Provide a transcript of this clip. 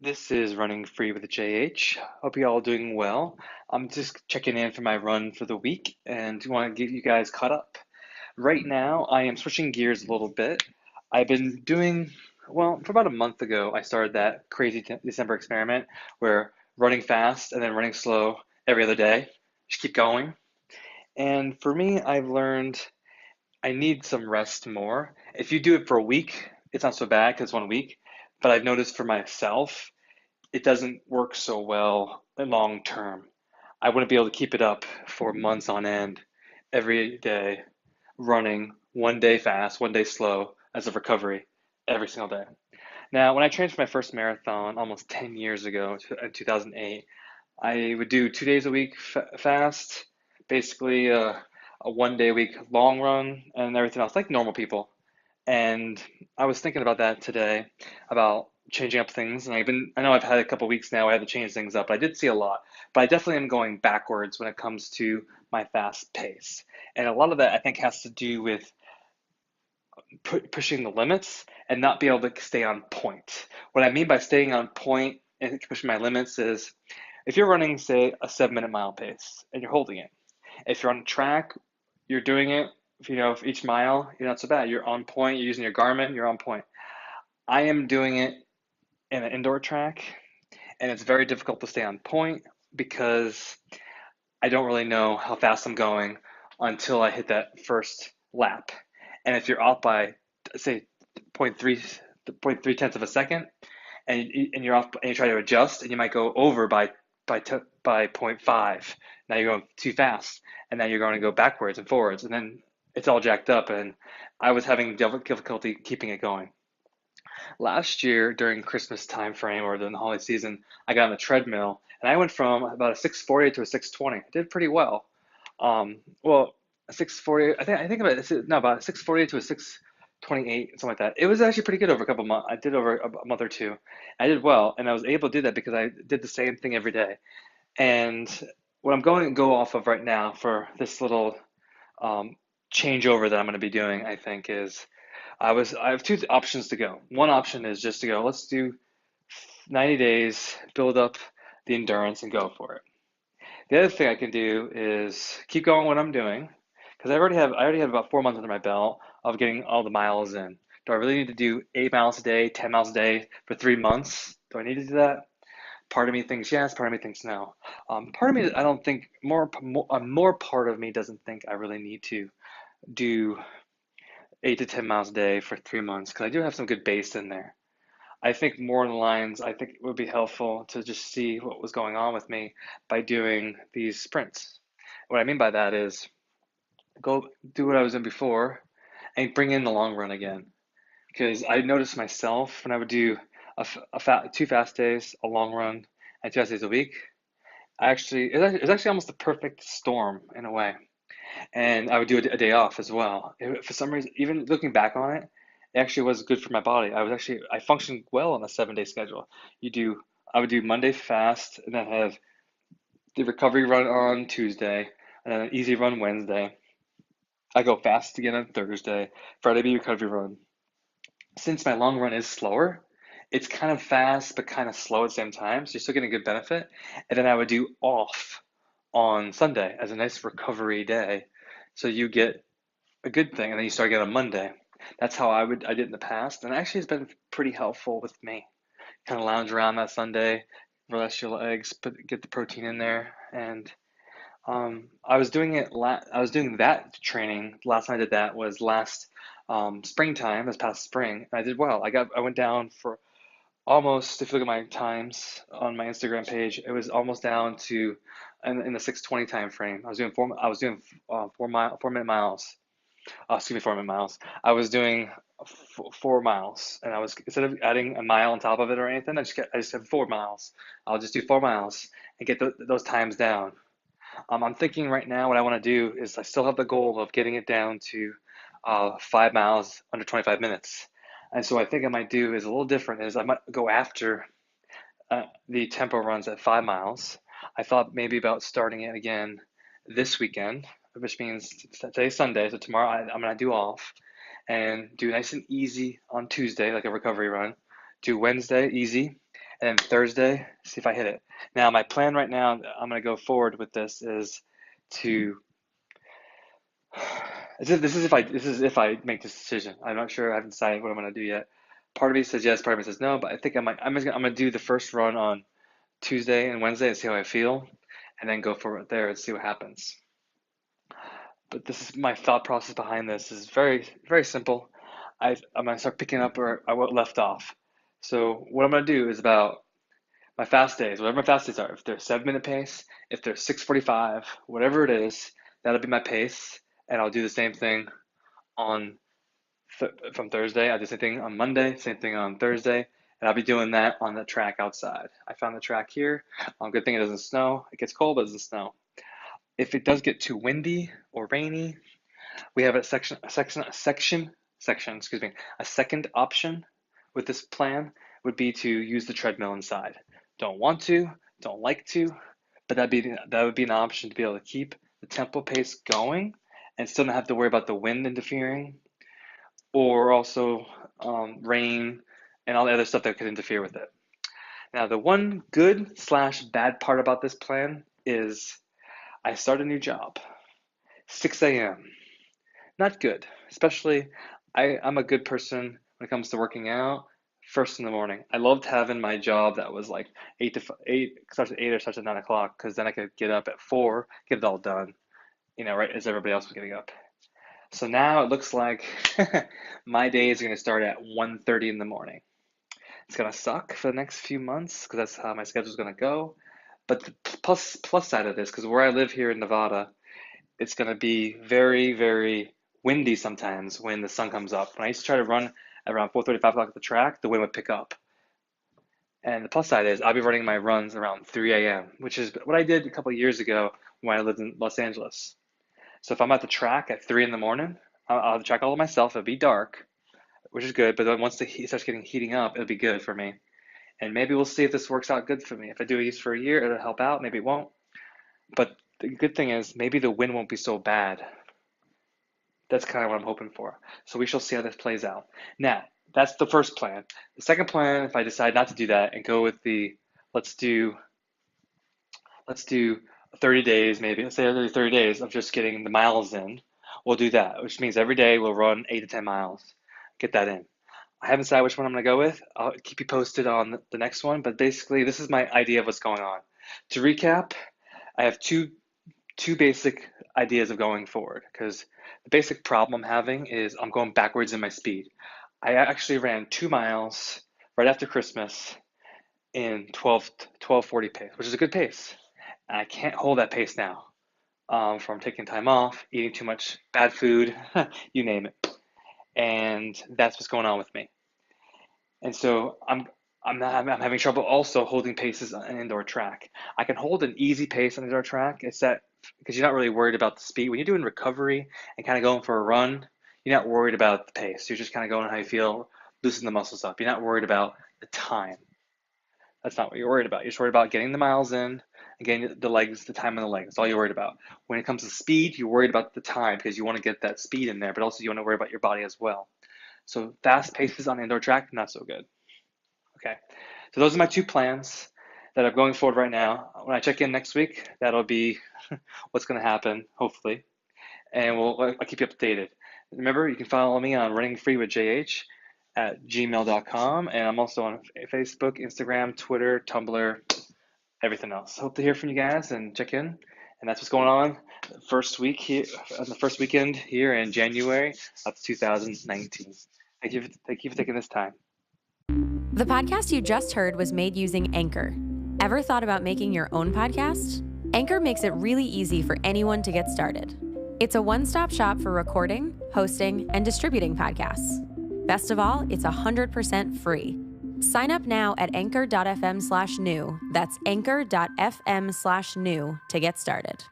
This is Running Free with JH. Hope you all doing well. I'm just checking in for my run for the week and want to get you guys caught up. Right now, I am switching gears a little bit. I've been doing, well, for about a month ago, I started that crazy December experiment where running fast and then running slow every other day. Just keep going. And for me, I've learned I need some rest more. If you do it for a week, it's not so bad because it's 1 week. But I've noticed for myself, it doesn't work so well long term. I wouldn't be able to keep it up for months on end, every day, running 1 day fast, 1 day slow as a recovery every single day. Now, when I trained for my first marathon almost 10 years ago in 2008, I would do 2 days a week fast, basically a 1 day a week long run, and everything else, like normal people. And I was thinking about that today, about changing up things. And I know I've had a couple weeks now, I had to change things up. I did see a lot, but I definitely am going backwards when it comes to my fast pace. And a lot of that I think has to do with pushing the limits and not be able to stay on point. What I mean by staying on point and pushing my limits is if you're running, say, a 7 minute mile pace and you're holding it, if you're on track, you're doing it, for each mile, you're not so bad. You're on point, you're using your Garmin, you're on point. I am doing it in an indoor track, and it's very difficult to stay on point because I don't really know how fast I'm going until I hit that first lap. And if you're off by, say, point 0.3, point 0.3 tenths of a second, and you're off, and you try to adjust, and you might go over by point 0.5. Now you're going too fast, and now you're going to go backwards and forwards, and then it's all jacked up. And I was having difficulty keeping it going. Last year during Christmas time frame or during the holiday season, I got on the treadmill and I went from about a 640 to a 620. I did pretty well. Well, a 640, I think about it, no, about a 640 to a 628, something like that. It was actually pretty good over a couple months. I did over a month or two. I did well, and I was able to do that because I did the same thing every day. And what I'm going to go off of right now for this little um, changeover that I'm going to be doing, I think, is I have two options to go. One option is just to go, let's do 90 days, build up the endurance and go for it. The other thing I can do is keep going what I'm doing because I already have about 4 months under my belt of getting all the miles in. Do I really need to do 8 miles a day, 10 miles a day for 3 months? Do I need to do that? Part of me thinks yes, part of me thinks no. Part of me, I don't think more part of me doesn't think I really need to do 8 to 10 miles a day for 3 months because I do have some good base in there. I think more in the lines, I think it would be helpful to just see what was going on with me by doing these sprints. What I mean by that is go do what I was doing before and bring in the long run again. Because I noticed myself when I would do 2 fast days, a long run, and 2 fast days a week, it's actually almost the perfect storm in a way. And I would do a day off as well. For some reason, even looking back on it, it actually was good for my body. I functioned well on a 7 day schedule. You do, I would do Monday fast, and then have the recovery run on Tuesday, and then an easy run Wednesday. I go fast again on Thursday. Friday be recovery run. Since my long run is slower, it's kind of fast but kind of slow at the same time, so you're still getting a good benefit. And then I would do off on Sunday as a nice recovery day. So you get a good thing, and then you start again on Monday. That's how I did in the past, and actually it's been pretty helpful with me. Kind of lounge around that Sunday, relax your legs, get the protein in there, and I was doing that training. Last time I did that was last springtime, this past spring, and I did well. I went down for almost, if you look at my times on my Instagram page, it was almost down to in the 6:20 time frame. I was doing 4 minute miles. Excuse me, 4 minute miles. I was doing 4 miles, and I was instead of adding a mile on top of it or anything, I just said 4 miles. I'll just do 4 miles and get those times down. I'm thinking right now what I want to do is I still have the goal of getting it down to 5 miles under 25 minutes. And so I think I might do is a little different is I might go after the tempo runs at 5 miles. I thought maybe about starting it again this weekend, which means today's Sunday, so tomorrow I'm gonna do off and do nice and easy on Tuesday, like a recovery run. Do Wednesday easy, and then Thursday, see if I hit it. Now, my plan right now, I'm going to go forward with this is to. This is if I make this decision. I'm not sure. I haven't decided what I'm going to do yet. Part of me says yes, part of me says no, but I think I'm going to do the first run on Tuesday and Wednesday and see how I feel, and then go forward there and see what happens. But this is my thought process behind this is very, very simple. I'm going to start picking up where I left off. So what I'm going to do is about my fast days, whatever my fast days are. If they're 7-minute pace, if they're 6:45, whatever it is, that'll be my pace. And I'll do the same thing on from Thursday. I'll do the same thing on Monday, same thing on Thursday, and I'll be doing that on the track outside. I found the track here. Good thing it doesn't snow. It gets cold, but it doesn't snow. If it does get too windy or rainy, we have a second option with this plan would be to use the treadmill inside. Don't want to, don't like to, but that would be an option to be able to keep the tempo pace going and still not have to worry about the wind interfering or also rain and all the other stuff that could interfere with it. Now, the one good/bad part about this plan is I start a new job, 6 a.m. Not good, especially I'm a good person when it comes to working out first in the morning. I loved having my job that was like 8 to 8, starts at 8 or starts at 9 o'clock, because then I could get up at 4, get it all done, right as everybody else was getting up. So now it looks like my day is going to start at 1:30 in the morning. It's going to suck for the next few months because that's how my schedule is going to go. But the plus side of this, because where I live here in Nevada, it's going to be very, very windy sometimes when the sun comes up. When I used to try to run around 4:30, 5 o'clock at the track, the wind would pick up. And the plus side is I'll be running my runs around 3 a.m., which is what I did a couple of years ago when I lived in Los Angeles. So if I'm at the track at 3 in the morning, I'll have the track all to myself. It'll be dark, which is good. But then once the heat starts heating up, it'll be good for me. And maybe we'll see if this works out good for me. If I do this for a year, it'll help out. Maybe it won't. But the good thing is maybe the wind won't be so bad. That's kind of what I'm hoping for. So we shall see how this plays out. Now, that's the first plan. The second plan, if I decide not to do that and go with the let's do 30 days, maybe, let's say 30 days of just getting the miles in, we'll do that, which means every day we'll run 8 to 10 miles, get that in. I haven't decided which one I'm going to go with. I'll keep you posted on the next one, but basically this is my idea of what's going on. To recap, I have two basic ideas of going forward, because the basic problem I'm having is I'm going backwards in my speed. I actually ran 2 miles right after Christmas in 12:40 pace, which is a good pace. And I can't hold that pace now from taking time off, eating too much bad food, you name it. And that's what's going on with me. And so I'm having trouble also holding paces on an indoor track. I can hold an easy pace on an indoor track. It's that because you're not really worried about the speed. When you're doing recovery and kind of going for a run, you're not worried about the pace. You're just kind of going how you feel, loosen the muscles up. You're not worried about the time. That's not what you're worried about. You're just worried about getting the miles in, again, the legs, the time on the legs. That's all you're worried about. When it comes to speed, you're worried about the time because you want to get that speed in there, but also you want to worry about your body as well. So fast paces on indoor track, not so good. Okay, so those are my 2 plans that are going forward right now. When I check in next week, that'll be what's going to happen, hopefully, and I'll keep you updated. Remember, you can follow me on RunningFreeWithJh at gmail.com, and I'm also on Facebook, Instagram, Twitter, Tumblr, everything else. Hope to hear from you guys and check in, and that's what's going on the first weekend here in January of 2019. Thank you for taking this time. The podcast you just heard was made using Anchor. Ever thought about making your own podcast? Anchor makes it really easy for anyone to get started. It's a one-stop shop for recording, hosting, and distributing podcasts. Best of all, it's 100% free. Sign up now at anchor.fm/new. That's anchor.fm/new to get started.